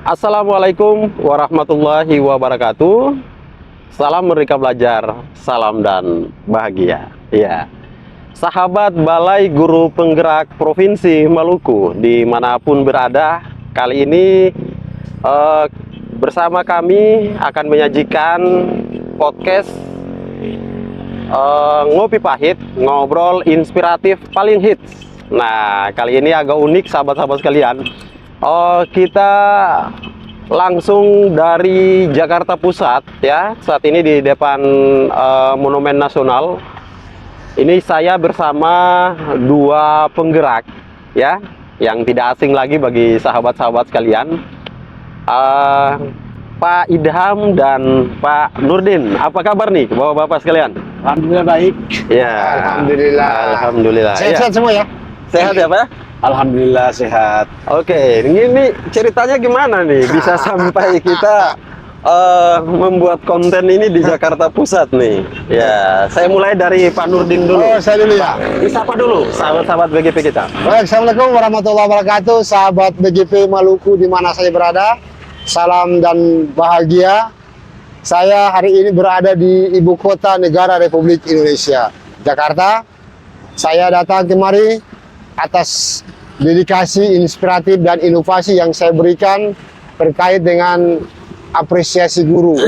Assalamualaikum warahmatullahi wabarakatuh. Salam Merdeka Belajar, salam dan bahagia. Ya, sahabat Balai Guru Penggerak Provinsi Maluku dimanapun berada, kali ini bersama kami akan menyajikan podcast Ngopi Pahit, ngobrol inspiratif paling hits. Nah, kali ini agak unik sahabat-sahabat sekalian. Kita langsung dari Jakarta Pusat ya. Saat ini di depan Monumen Nasional. Ini saya bersama dua penggerak ya, yang tidak asing lagi bagi sahabat-sahabat sekalian. Pak Idham dan Pak Nurdin. Apa kabar nih bapak-bapak sekalian? Alhamdulillah baik. Ya. Alhamdulillah. Sehat-sehat semua ya? Sehat ya Pak? Alhamdulillah sehat. Oke, ini ceritanya gimana nih bisa sampai kita membuat konten ini di Jakarta Pusat nih? Ya, saya mulai dari Pak Nurdin dulu. Oh, saya dulu ya. Disapa dulu sahabat-sahabat BGP kita. Baik, Assalamualaikum warahmatullahi wabarakatuh. Sahabat BGP Maluku di mana saya berada. Salam dan bahagia. Saya hari ini berada di ibu kota negara Republik Indonesia, Jakarta. Saya datang kemari atas dedikasi, inspiratif, dan inovasi yang saya berikan terkait dengan apresiasi guru.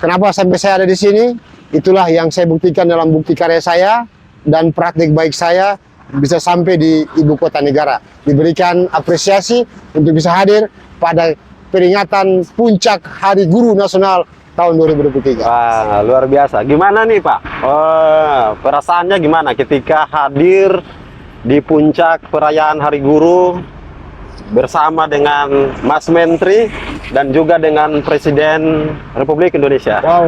Kenapa sampai saya ada di sini? Itulah yang saya buktikan dalam bukti karya saya dan praktik baik saya bisa sampai di ibu kota negara. Diberikan apresiasi untuk bisa hadir pada peringatan puncak Hari Guru Nasional tahun 2023. Wah, luar biasa. Gimana nih Pak? Perasaannya gimana ketika hadir di puncak perayaan Hari Guru bersama dengan Mas Menteri dan juga dengan Presiden Republik Indonesia? Wow,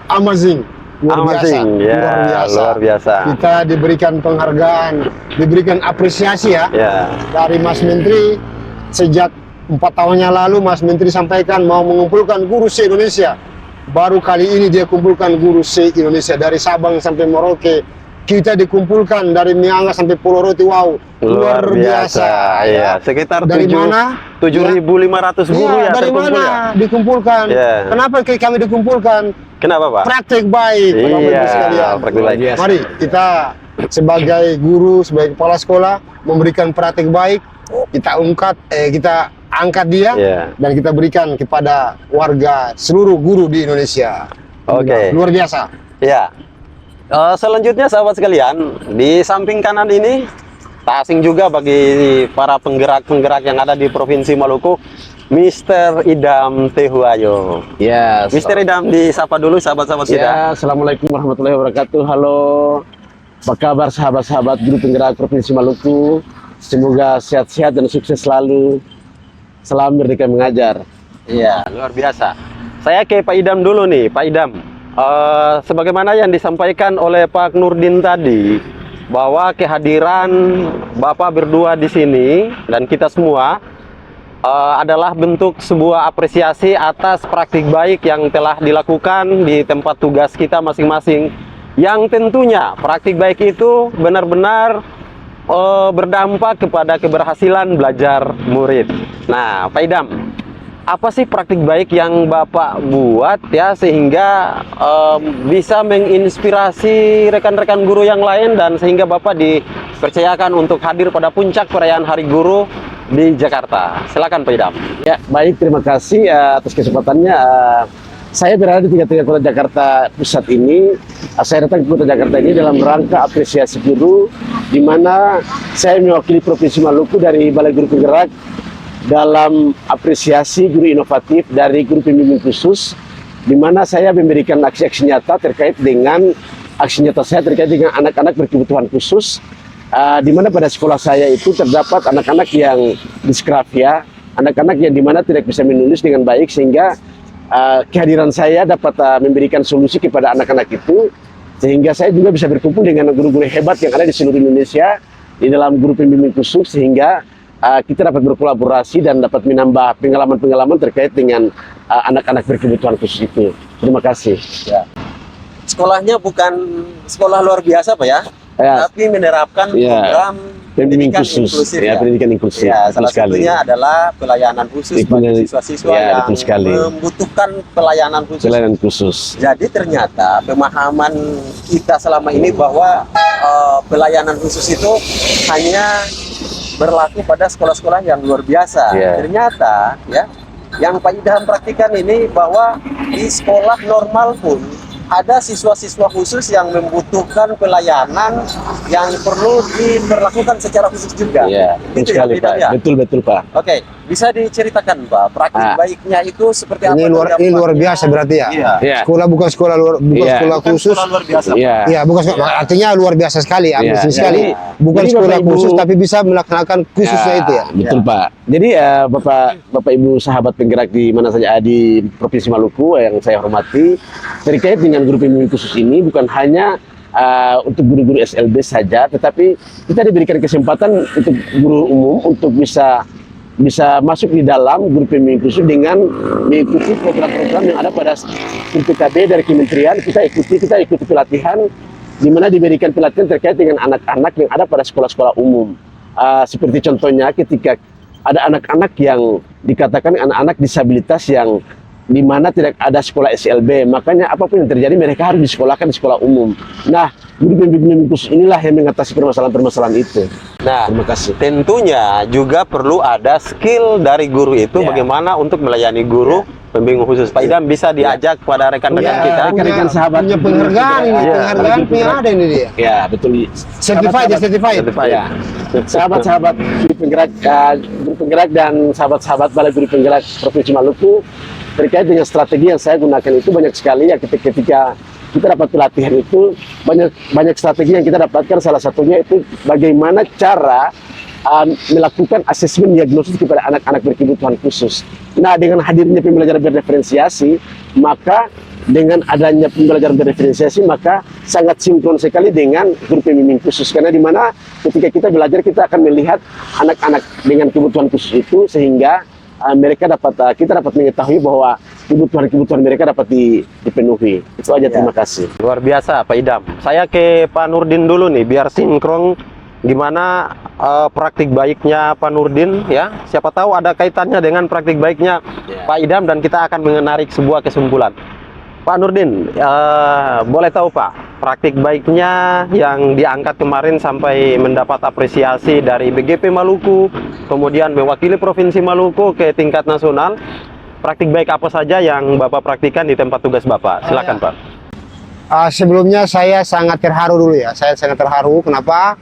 amazing. Luar biasa. Luar biasa. Kita diberikan penghargaan, diberikan apresiasi ya, dari Mas Menteri. Sejak 4 tahun yang lalu Mas Menteri sampaikan mau mengumpulkan guru se-Indonesia. Baru kali ini dia kumpulkan guru se-Indonesia dari Sabang sampai Merauke. Kita dikumpulkan dari Mianga sampai Pulau Roti. Wow, luar biasa ya. Sekitar dari mana? 7.500 guru ya dari terkumpul mana ya? Dikumpulkan. Kenapa kami dikumpulkan? Kenapa Pak? Praktek baik. Praktek baik. Mari kita sebagai guru, sebagai kepala sekolah memberikan praktek baik. Kita angkat dia dan kita berikan kepada warga seluruh guru di Indonesia. Oke. Luar biasa. Ya. Selanjutnya sahabat sekalian, di samping kanan ini tak asing juga bagi para penggerak-penggerak yang ada di Provinsi Maluku, Mr. Idham Tehuayo. Ya, Mr. Idham disapa dulu sahabat-sahabat kita. Ya, Assalamualaikum warahmatullahi wabarakatuh. Halo, apa kabar sahabat-sahabat guru penggerak Provinsi Maluku? Semoga sehat-sehat dan sukses selalu. Salam Merdeka Mengajar. Iya, luar biasa. Saya ke Pak Idham dulu nih, Pak Idham. Sebagaimana yang disampaikan oleh Pak Nurdin tadi, bahwa kehadiran Bapak berdua di sini dan kita semua adalah bentuk sebuah apresiasi atas praktik baik yang telah dilakukan di tempat tugas kita masing-masing. Yang tentunya praktik baik itu benar-benar berdampak kepada keberhasilan belajar murid. Nah, Pak Idham, apa sih praktik baik yang Bapak buat ya sehingga bisa menginspirasi rekan-rekan guru yang lain dan sehingga Bapak dipercayakan untuk hadir pada puncak perayaan Hari Guru di Jakarta? Silakan Pak Idham. Ya, baik, terima kasih atas kesempatannya. Saya berada di tiga kota Jakarta Pusat ini. Saya datang ke kota Jakarta ini dalam rangka apresiasi guru, di mana saya mewakili Provinsi Maluku dari Balai Guru Penggerak dalam apresiasi guru inovatif dari guru pembimbing khusus, di mana saya memberikan aksi-aksi nyata terkait dengan aksi nyata saya terkait dengan anak-anak berkebutuhan khusus, di mana pada sekolah saya itu terdapat anak-anak yang disgrafia, anak-anak yang dimana tidak bisa menulis dengan baik, sehingga kehadiran saya dapat memberikan solusi kepada anak-anak itu, sehingga saya juga bisa berkumpul dengan guru-guru hebat yang ada di seluruh Indonesia di dalam guru pembimbing khusus, sehingga kita dapat berkolaborasi dan dapat menambah pengalaman-pengalaman terkait dengan anak-anak berkebutuhan khusus itu. Terima kasih. Ya. Sekolahnya bukan sekolah luar biasa Pak ya, tapi menerapkan program Pembimbing pendidikan khusus, inklusif, ya, pendidikan inklusif. Ya, Betul salah satunya adalah pelayanan khusus bagi siswa-siswa ya, yang betul sekali. membutuhkan pelayanan khusus. Pelayanan khusus. Jadi ternyata pemahaman kita selama ini bahwa pelayanan khusus itu hanya berlaku pada sekolah-sekolah yang luar biasa. Ya. Ternyata ya, yang Pak Idham praktikan ini bahwa di sekolah normal pun ada siswa-siswa khusus yang membutuhkan pelayanan yang perlu diperlakukan secara khusus juga. Iya, betul Gitu ya, sekali Pak Idham, Pak. ya? Betul Pak. Oke, bisa diceritakan Pak, praktik baiknya itu seperti apa? Ini dari luar Pak? biasa berarti ya. Iya. Iya. Sekolah bukan sekolah Iya. sekolah Bukan khusus. sekolah luar biasa. Iya. Iya, bukan artinya luar biasa sekali, Iya. amazing sekali. Jadi- Bukan jadi sekolah Bapak Ibu- khusus tapi bisa melaksanakan khususnya itu ya. Betul Pak. Jadi Bapak Ibu sahabat penggerak di mana saja di Provinsi Maluku yang saya hormati, terkait dengan guru pembimbing khusus ini bukan hanya untuk guru-guru SLB saja, tetapi kita diberikan kesempatan untuk guru umum untuk bisa masuk di dalam guru pembimbing khusus dengan mengikuti program-program yang ada pada PKB dari kementerian. Kita ikuti pelatihan di mana diberikan pelatihan terkait dengan anak-anak yang ada pada sekolah-sekolah umum. Seperti contohnya ketika ada anak-anak yang dikatakan anak-anak disabilitas yang di mana tidak ada sekolah SLB, makanya apapun yang terjadi mereka harus disekolahkan di sekolah umum. Nah, guru pembimbing khusus inilah yang mengatasi permasalahan-permasalahan itu. Nah, Terima kasih. tentunya juga perlu ada skill dari guru itu Ya. bagaimana untuk melayani guru pembimbing khusus. Pak Idham bisa diajak pada rekan-rekan kita. rekan-rekan sahabat. punya penghargaan ini, Iya. penghargaan punya ada ini dia. Ya, betul. Certified ya, certified. Ya. Sahabat-sahabat guru penggerak dan sahabat-sahabat balai guru penggerak Provinsi Maluku, terkait dengan strategi yang saya gunakan itu banyak sekali ya. Ketika kita dapat pelatihan itu banyak strategi yang kita dapatkan. Salah satunya itu bagaimana cara melakukan asesmen diagnosis kepada anak-anak berkebutuhan khusus. Nah, dengan hadirnya pembelajaran berdiferensiasi, maka dengan adanya pembelajaran berdiferensiasi maka sangat sinkron sekali dengan guru pembimbing khusus, karena di mana ketika kita belajar kita akan melihat anak-anak dengan kebutuhan khusus itu sehingga kita dapat mengetahui bahwa kebutuhan mereka dapat dipenuhi. Itu aja, terima kasih. Luar biasa Pak Idham. Saya ke Pak Nurdin dulu nih biar sinkron gimana praktik baiknya Pak Nurdin ya. Siapa tahu ada kaitannya dengan praktik baiknya Pak Idham dan kita akan menarik sebuah kesimpulan. Pak Nurdin, boleh tahu Pak, praktik baiknya yang diangkat kemarin sampai mendapat apresiasi dari BGP Maluku, kemudian mewakili Provinsi Maluku ke tingkat nasional, praktik baik apa saja yang Bapak praktikan di tempat tugas Bapak? Silakan Pak. Sebelumnya saya sangat terharu dulu ya. Saya sangat terharu. Kenapa?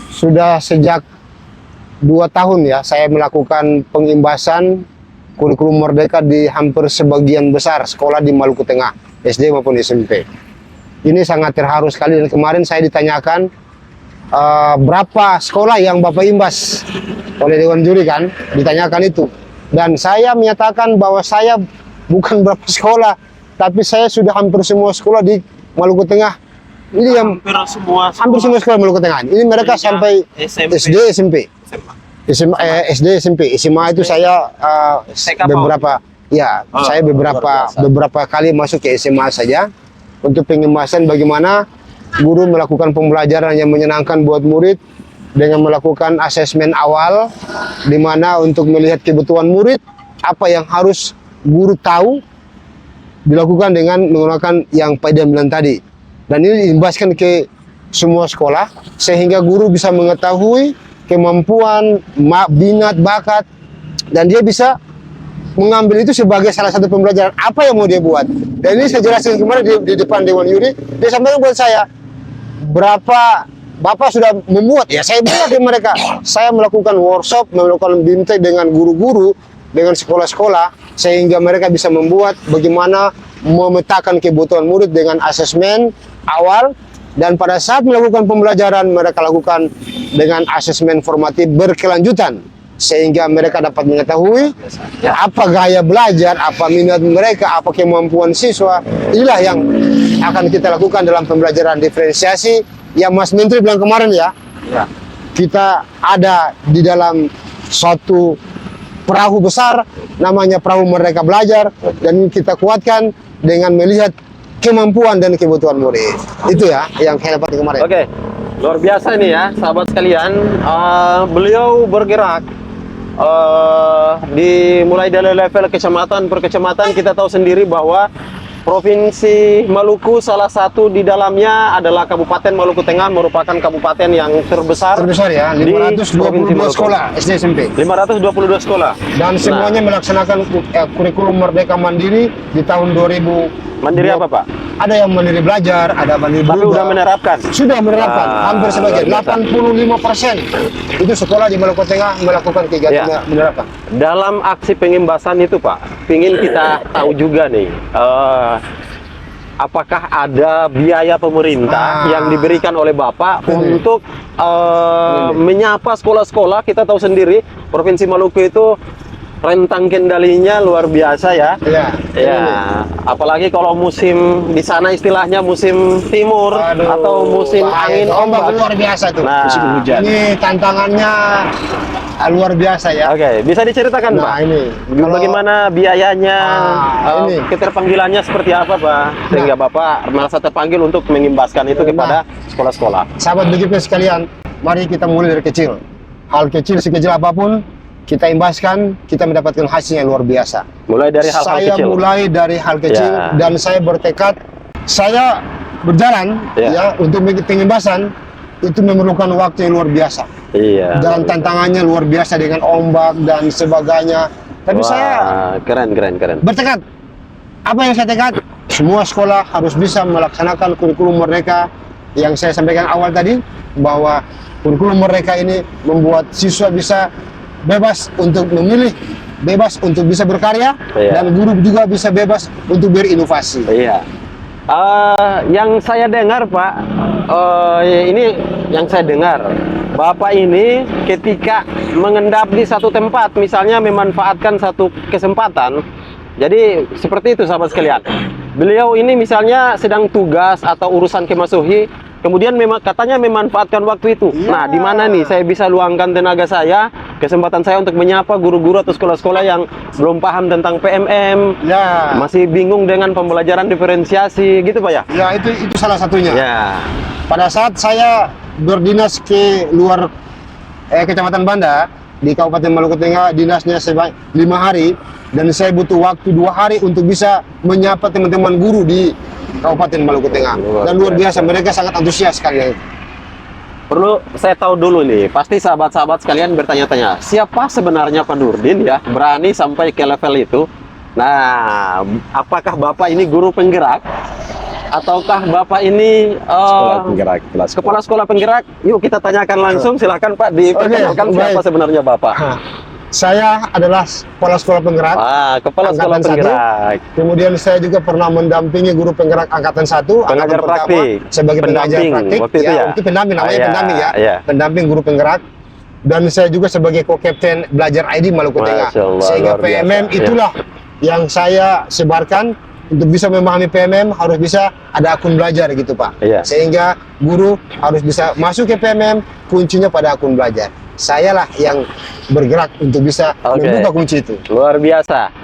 Sudah sejak 2 tahun ya saya melakukan pengimbasan kurikulum Merdeka di hampir sebagian besar sekolah di Maluku Tengah, SD maupun SMP. Ini sangat terharu sekali, dan kemarin saya ditanyakan berapa sekolah yang Bapak imbas oleh Dewan Juri kan, ditanyakan itu. Dan saya menyatakan bahwa saya bukan berapa sekolah, tapi saya sudah hampir semua sekolah di Maluku Tengah. Ini yang hampir semua sekolah Maluku Tengah. Ini mereka sampai SD, SMP. SD, SMP, SMA itu saya beberapa kali masuk ke SMA saja untuk pengemasan bagaimana guru melakukan pembelajaran yang menyenangkan buat murid dengan melakukan asesmen awal, di mana untuk melihat kebutuhan murid apa yang harus guru tahu dilakukan dengan menggunakan yang Pak Idham bilang tadi, dan ini diimbaskan ke semua sekolah sehingga guru bisa mengetahui kemampuan, minat, bakat, dan dia bisa mengambil itu sebagai salah satu pembelajaran apa yang mau dia buat. Dan ini saya jelaskan kemarin di depan Dewan Juri, dia sampaikan buat saya berapa Bapak sudah membuat, ya saya buat di mereka. Saya melakukan workshop, melakukan bimtek dengan guru-guru, dengan sekolah-sekolah, sehingga mereka bisa membuat bagaimana memetakan kebutuhan murid dengan asesmen awal. Dan pada saat melakukan pembelajaran, mereka lakukan dengan asesmen formatif berkelanjutan, sehingga mereka dapat mengetahui apa gaya belajar, apa minat mereka, apa kemampuan siswa. Inilah yang akan kita lakukan dalam pembelajaran diferensiasi yang Mas Menteri bilang kemarin ya. Kita ada di dalam suatu perahu besar, namanya perahu Merdeka Belajar, dan kita kuatkan dengan melihat kemampuan dan kebutuhan murid. Itu ya yang saya dapat kemarin. Oke, Luar biasa nih ya, sahabat sekalian. Beliau bergerak mulai dari level kecamatan per kecamatan. Kita tahu sendiri bahwa Provinsi Maluku salah satu di dalamnya adalah Kabupaten Maluku Tengah, merupakan kabupaten yang terbesar ya, di 522 Provinsi Maluku. sekolah SD SMP. 522 sekolah. Dan semuanya melaksanakan kurikulum Merdeka Mandiri di tahun 2000. Mandiri apa, Pak? Ada yang mandiri belajar, ada mandiri Tapi berubah. udah menerapkan. Sudah menerapkan, hampir sebagian. luar biasa. 85% itu sekolah di Maluku Tengah melakukan kegiatan Ya. menerapkan. Dalam aksi pengimbasan itu, Pak, ingin kita tahu juga nih, apakah ada biaya pemerintah yang diberikan oleh Bapak untuk menyapa sekolah-sekolah? Kita tahu sendiri, Provinsi Maluku itu rentang kendalinya luar biasa ya. Iya. Ya, apalagi kalau musim di sana istilahnya musim timur atau musim angin ombak ombak. luar biasa tuh. Nah, musim hujan. Ini tantangannya luar biasa ya. Oke, bisa diceritakan, Pak? Nah, ini Bagaimana biayanya, ini. keterpanggilannya seperti apa, Pak? Sehingga Bapak merasa terpanggil untuk mengimbaskan itu kepada sekolah-sekolah. Sahabat BGP sekalian, mari kita mulai dari kecil. Hal kecil sekecil apapun kita imbaskan, kita mendapatkan hasil yang luar biasa. Mulai dari hal-hal Saya kecil. mulai dari hal kecil Ya. dan saya bertekad, saya berjalan Ya. untuk pengimbasan itu memerlukan waktu yang luar biasa. Iya. Dan tantangannya luar biasa dengan ombak dan sebagainya. Tapi Wah, saya keren. bertekad. Apa yang saya tekad? Semua sekolah harus bisa melaksanakan kurikulum Merdeka yang saya sampaikan awal tadi, bahwa kurikulum Merdeka ini membuat siswa bisa bebas untuk memilih, bebas untuk bisa berkarya, Iya. dan guru juga bisa bebas untuk berinovasi. Iya. Yang saya dengar, Pak, ini yang saya dengar, Bapak ini ketika mengendap di satu tempat, misalnya memanfaatkan satu kesempatan. Jadi seperti itu, sahabat sekalian. Beliau ini misalnya sedang tugas atau urusan kemasuhi, kemudian memang katanya memanfaatkan waktu itu. Iya. Nah, di mana nih saya bisa luangkan tenaga saya, kesempatan saya untuk menyapa guru-guru atau sekolah-sekolah yang belum paham tentang PMM, Ya, masih bingung dengan pembelajaran diferensiasi, gitu, Pak ya? ya itu salah satunya. Ya. Pada saat saya berdinas ke luar Kecamatan Banda di Kabupaten Maluku Tengah, dinasnya sebanyak 5 hari, dan saya butuh waktu 2 hari untuk bisa menyapa teman-teman guru di Kabupaten Maluku Tengah. Dan luar biasa, mereka sangat antusias sekali. Perlu saya tahu dulu nih, pasti sahabat-sahabat sekalian bertanya-tanya, siapa sebenarnya Pak Nurdin ya, berani sampai ke level itu? Nah, apakah Bapak ini guru penggerak? Ataukah Bapak ini Sekolah penggerak, kelas kepala sekolah penggerak? Yuk kita tanyakan langsung, silakan Pak, diperkenalkan siapa baik. sebenarnya Bapak? Saya adalah kepala sekolah penggerak. Kepala sekolah Angkatan 1. penggerak. Kemudian saya juga pernah mendampingi guru penggerak Angkatan 1, Pengajar angkatan pertama, praktik. sebagai pengajar Pendamping praktik. waktu itu ya? Itu pendamping, namanya Iya, pendamping ya. iya. Pendamping guru penggerak. Dan saya juga sebagai co-captain Belajar ID Maluku Tengah. Masya Allah, Sehingga luar biasa. PMM itulah yang saya sebarkan. Untuk bisa memahami PMM harus bisa ada akun belajar gitu, Pak. Iya. Sehingga guru harus bisa masuk ke PMM, kuncinya pada akun belajar. Sayalah yang bergerak untuk bisa Oke. membuka kunci itu. Luar biasa.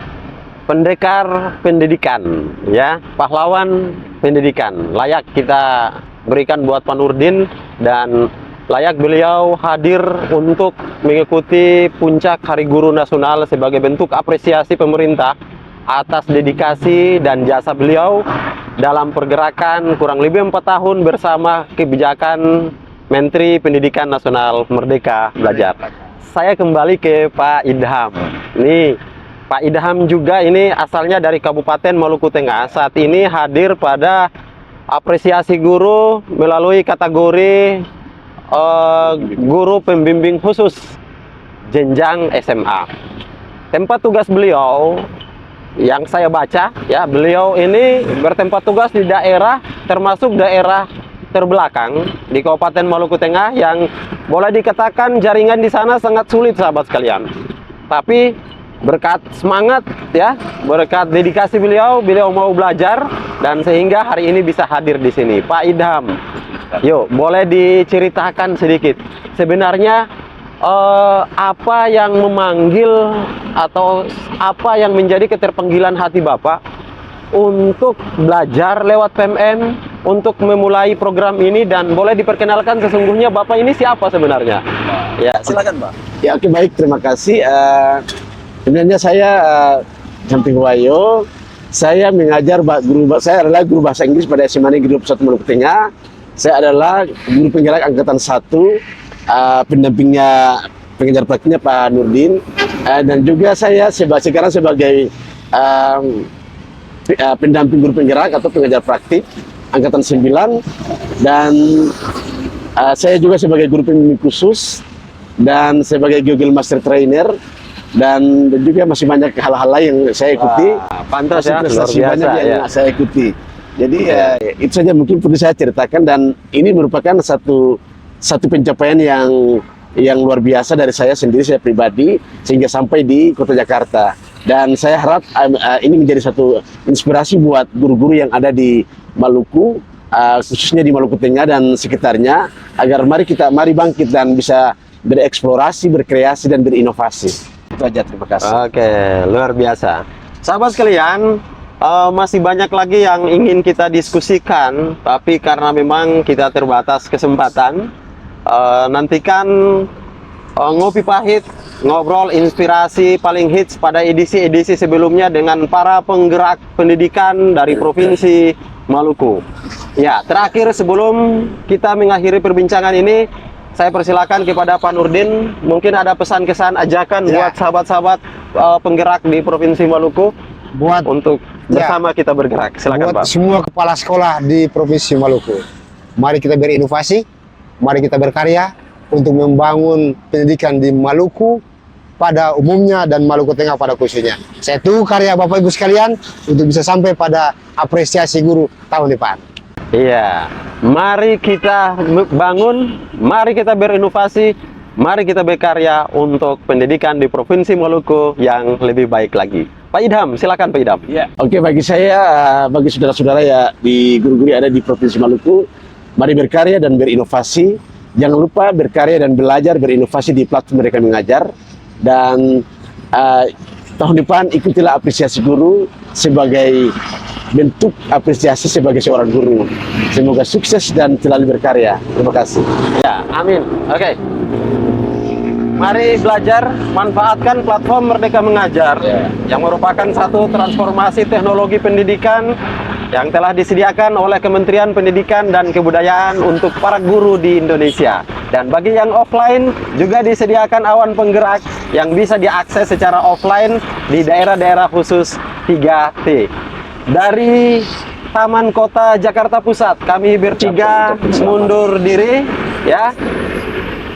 Pendekar pendidikan, ya, pahlawan pendidikan. Layak kita berikan buat Pak Nurdin, dan layak beliau hadir untuk mengikuti puncak Hari Guru Nasional sebagai bentuk apresiasi pemerintah atas dedikasi dan jasa beliau dalam pergerakan kurang lebih 4 tahun bersama kebijakan Menteri Pendidikan Nasional Merdeka Belajar. Saya kembali ke Pak Idham. Nih, Pak Idham juga ini asalnya dari Kabupaten Maluku Tengah. Saat ini hadir pada apresiasi guru melalui kategori guru pembimbing khusus jenjang SMA. Tempat tugas beliau yang saya baca, ya, beliau ini bertempat tugas di daerah, termasuk daerah terbelakang di Kabupaten Maluku Tengah, yang boleh dikatakan jaringan di sana sangat sulit, sahabat sekalian. Tapi berkat semangat, ya, berkat dedikasi beliau mau belajar, dan sehingga hari ini bisa hadir di sini. Pak Idham, yuk boleh diceritakan sedikit sebenarnya apa yang memanggil atau apa yang menjadi keterpanggilan hati Bapak untuk belajar lewat PMM untuk memulai program ini, dan boleh diperkenalkan sesungguhnya Bapak ini siapa sebenarnya? Ya, Silakan, Pak. Ya, oke, baik, terima kasih. Sebenarnya saya Camping Wayo. Saya mengajar saya adalah guru bahasa Inggris pada SMA Negeri 21 Maluku Tengah. Saya adalah guru penggerak angkatan 1, pendampingnya pengajar praktiknya Pak Nurdin, dan juga saya sekarang sebagai pendamping guru penggerak atau pengajar praktik angkatan 9, dan saya juga sebagai guru pembimbing khusus dan sebagai Google Master Trainer, dan juga masih banyak hal-hal lain yang saya ikuti. Pantas ya, luar Prestasi biasa banyak yang ya. saya ikuti. Jadi itu saja mungkin perlu saya ceritakan, dan ini merupakan satu pencapaian yang luar biasa dari saya sendiri, saya pribadi, sehingga sampai di Kota Jakarta. Dan saya harap ini menjadi satu inspirasi buat guru-guru yang ada di Maluku, khususnya di Maluku Tengah dan sekitarnya, agar mari bangkit dan bisa bereksplorasi, berkreasi, dan berinovasi. Itu aja, terima kasih. Oke, luar biasa. Sahabat sekalian, masih banyak lagi yang ingin kita diskusikan, tapi karena memang kita terbatas kesempatan, nantikan Ngopi Pahit, ngobrol inspirasi paling hits pada edisi-edisi sebelumnya dengan para penggerak pendidikan dari Provinsi Maluku. Ya, terakhir sebelum kita mengakhiri perbincangan ini, saya persilakan kepada Pak Nurdin, mungkin ada pesan-kesan, ajakan buat sahabat-sahabat penggerak di Provinsi Maluku untuk bersama kita bergerak. Silakan, buat Pak. semua kepala sekolah di Provinsi Maluku, mari kita berinovasi, mari kita berkarya untuk membangun pendidikan di Maluku pada umumnya dan Maluku Tengah pada khususnya. Saya tunggu karya Bapak Ibu sekalian untuk bisa sampai pada apresiasi guru tahun depan. Iya, mari kita bangun, mari kita berinovasi, mari kita berkarya untuk pendidikan di Provinsi Maluku yang lebih baik lagi. Pak Idham, silakan Pak Idham. Ya, oke, bagi saya, bagi saudara-saudara ya di guru-guru yang ada di Provinsi Maluku, mari berkarya dan berinovasi. Jangan lupa berkarya dan belajar, berinovasi di platform mereka mengajar. Dan tahun depan ikutilah apresiasi guru sebagai bentuk apresiasi sebagai seorang guru. Semoga sukses dan selalu berkarya. Terima kasih. Ya, amin. Oke. Mari belajar, manfaatkan platform Merdeka Mengajar yang merupakan satu transformasi teknologi pendidikan yang telah disediakan oleh Kementerian Pendidikan dan Kebudayaan untuk para guru di Indonesia. Dan bagi yang offline juga disediakan awan penggerak yang bisa diakses secara offline di daerah-daerah khusus 3T. Dari Taman Kota Jakarta Pusat, kami bertiga mundur diri ya.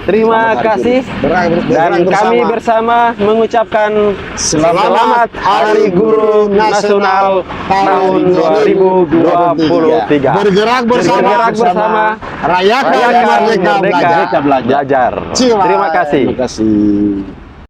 Terima kasih, dan kami bersama mengucapkan selamat Hari Guru Nasional tahun 2023. Bergerak bersama, rayakan Merdeka Belajar. Belajar. Terima Terima kasih. Terima kasih.